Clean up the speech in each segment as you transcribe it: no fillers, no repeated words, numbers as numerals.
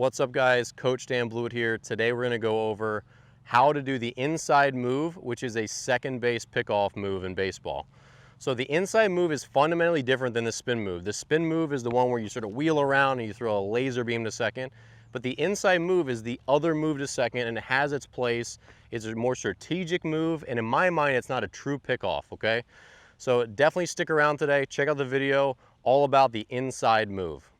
What's up guys, Coach Dan Blewett here. Today we're going to go over how to do the inside move, which is a second base pickoff move in baseball. So the inside move is fundamentally different than the spin move. The spin move is the one where you sort of wheel around and you throw a laser beam to second. But the inside move is the other move to second, and it has its place. It's a more strategic move, and in my mind it's not a true pickoff, okay? So definitely stick around today. Check out the video all about the inside move.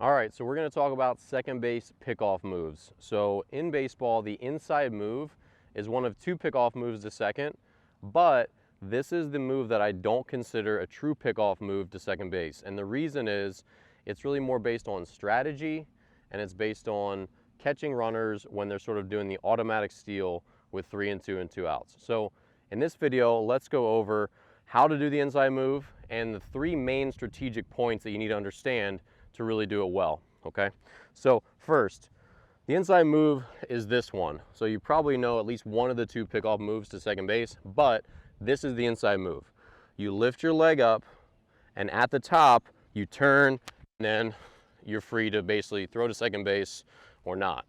All right, so we're going to talk about second base pickoff moves. So in baseball, the inside move is one of two pickoff moves to second, but this is the move that I don't consider a true pickoff move to second base. And the reason is it's really more based on strategy, and it's based on catching runners when they're sort of doing the automatic steal with 3 and 2 and 2 outs. So in this video, let's go over how to do the inside move and the 3 main strategic points that you need to understand to really do it well, okay? So first, the inside move is this one. So you probably know at least one of the 2 pickoff moves to second base, but this is the inside move. You lift your leg up, and at the top, you turn, and then you're free to basically throw to second base or not.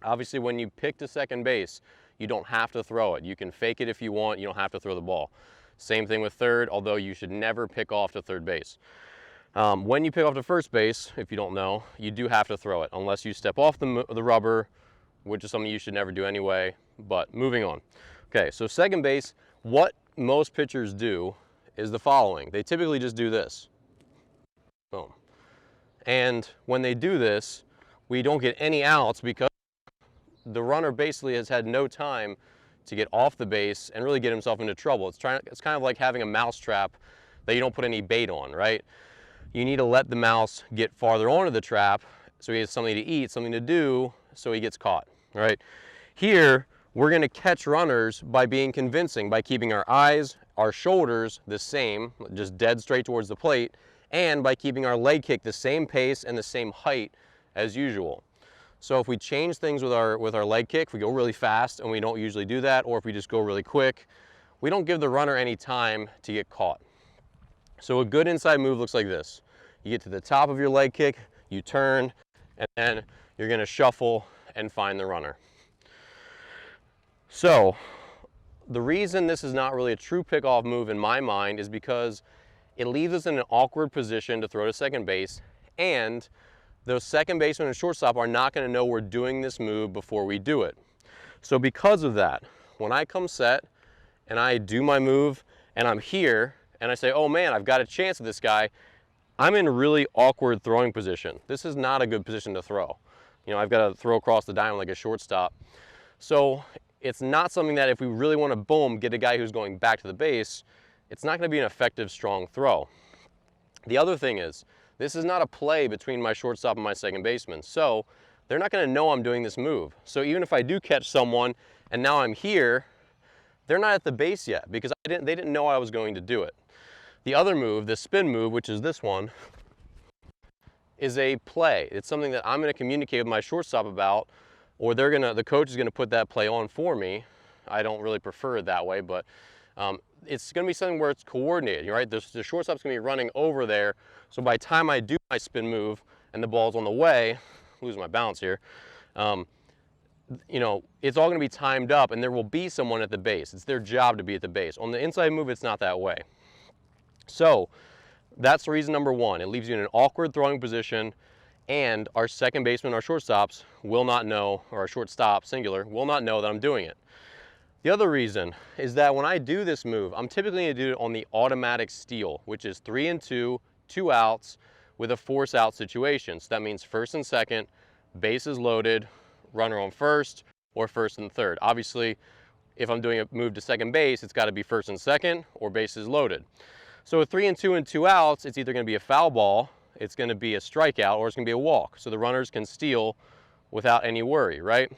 Obviously, when you pick to second base, you don't have to throw it. You can fake it if you want, you don't have to throw the ball. Same thing with third, although you should never pick off to third base. When you pick off to first base, if you don't know, you do have to throw it, unless you step off the rubber, which is something you should never do anyway, but moving on. Okay, so second base, what most pitchers do is the following. They typically just do this. Boom. And when they do this, we don't get any outs because the runner basically has had no time to get off the base and really get himself into trouble. It's kind of like having a mouse trap that you don't put any bait on, right? You need to let the mouse get farther onto the trap so he has something to eat, something to do, so he gets caught, right? Here, we're going to catch runners by being convincing, by keeping our eyes, our shoulders the same, just dead straight towards the plate, and by keeping our leg kick the same pace and the same height as usual. So if we change things with our leg kick, if we go really fast, and we don't usually do that, or if we just go really quick, we don't give the runner any time to get caught. So a good inside move looks like this. You get to the top of your leg kick, you turn, and then you're going to shuffle and find the runner. So the reason this is not really a true pickoff move in my mind is because it leaves us in an awkward position to throw to second base, and those second baseman and shortstop are not going to know we're doing this move before we do it. So because of that, when I come set and I do my move and I'm here and I say, oh man, I've got a chance at this guy, I'm in a really awkward throwing position. This is not a good position to throw. You know, I've got to throw across the diamond like a shortstop. So it's not something that if we really want to, boom, get a guy who's going back to the base, it's not going to be an effective, strong throw. The other thing is, this is not a play between my shortstop and my second baseman. So they're not going to know I'm doing this move. So even if I do catch someone and now I'm here, they're not at the base yet because they didn't know I was going to do it. The other move, the spin move, which is this one, is a play. It's something that I'm going to communicate with my shortstop about, or the coach is going to put that play on for me. I don't really prefer it that way, but it's going to be something where it's coordinated, right? The shortstop's going to be running over there, so by the time I do my spin move and the ball's on the way, losing my balance here, you know, it's all going to be timed up, and there will be someone at the base. It's their job to be at the base. On the inside move, it's not that way. So that's reason number one. It leaves you in an awkward throwing position, and our second baseman, our shortstops, will not know, or our shortstop, singular, will not know that I'm doing it. The other reason is that when I do this move, I'm typically going to do it on the automatic steal, which is 3 and 2, 2 outs with a force out situation. So that means first and second, bases loaded, runner on first, or first and third. Obviously, if I'm doing a move to second base, it's got to be first and second, or bases loaded. So with 3 and 2 and 2 outs, it's either going to be a foul ball, it's going to be a strikeout, or it's going to be a walk. So the runners can steal without any worry, right?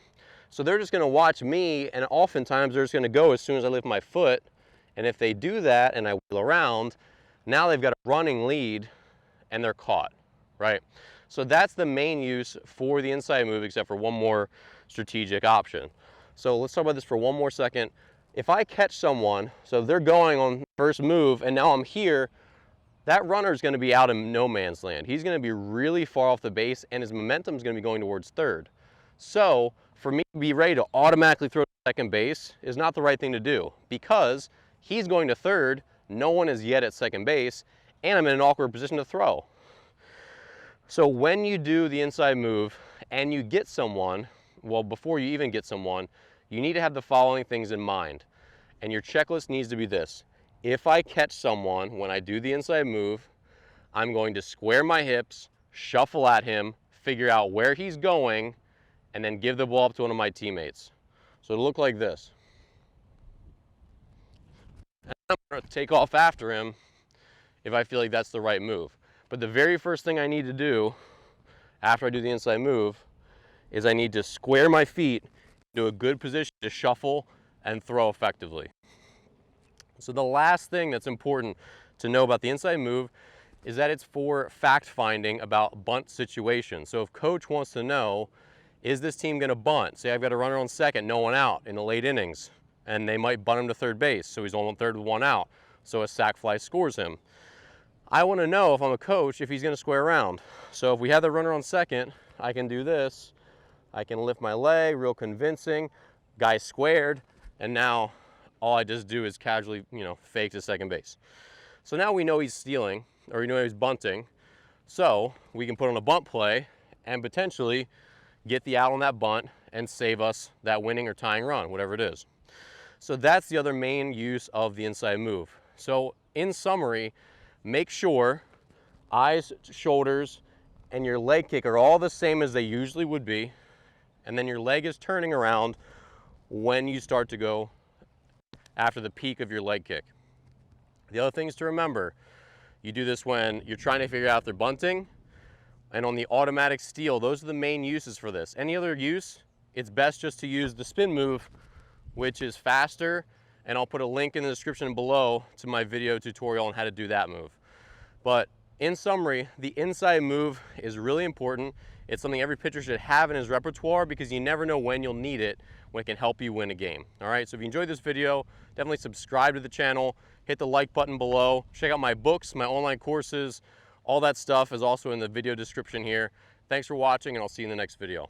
So they're just going to watch me, and oftentimes they're just going to go as soon as I lift my foot. And if they do that and I wheel around, now they've got a running lead and they're caught, right? So that's the main use for the inside move, except for one more strategic option. So let's talk about this for one more second. If I catch someone, so they're going on first move and now I'm here, that runner is going to be out in no man's land. He's going to be really far off the base, and his momentum is going to be going towards third. So for me to be ready to automatically throw to second base is not the right thing to do, because he's going to third, no one is yet at second base, and I'm in an awkward position to throw. So when you do the inside move and you get someone, well, before you even get someone, you need to have the following things in mind. And your checklist needs to be this. If I catch someone when I do the inside move, I'm going to square my hips, shuffle at him, figure out where he's going, and then give the ball up to one of my teammates. So it'll look like this. And I'm going to take off after him if I feel like that's the right move. But the very first thing I need to do after I do the inside move is I need to square my feet into a good position to shuffle and throw effectively. So the last thing that's important to know about the inside move is that it's for fact finding about bunt situations. So if coach wants to know, is this team going to bunt? Say I've got a runner on second, no one out in the late innings, and they might bunt him to third base, so he's on third with one out, so a sac fly scores him. I want to know, if I'm a coach, if he's going to square around. So if we have the runner on second, I can do this. I can lift my leg, real convincing, guy squared, and now all I just do is casually, fake to second base. So now we know he's stealing, or we know he's bunting, so we can put on a bunt play and potentially get the out on that bunt and save us that winning or tying run, whatever it is. So that's the other main use of the inside move. So in summary, make sure eyes, shoulders, and your leg kick are all the same as they usually would be, and then your leg is turning around when you start to go after the peak of your leg kick. The other things to remember, you do this when you're trying to figure out if they're bunting, and on the automatic steal. Those are the main uses for this. Any other use, it's best just to use the spin move, which is faster, and I'll put a link in the description below to my video tutorial on how to do that move. But in summary, the inside move is really important. It's something every pitcher should have in his repertoire, because you never know when you'll need it, when it can help you win a game. All right, so if you enjoyed this video, definitely subscribe to the channel, hit the like button below, check out my books, my online courses, all that stuff is also in the video description here. Thanks for watching, and I'll see you in the next video.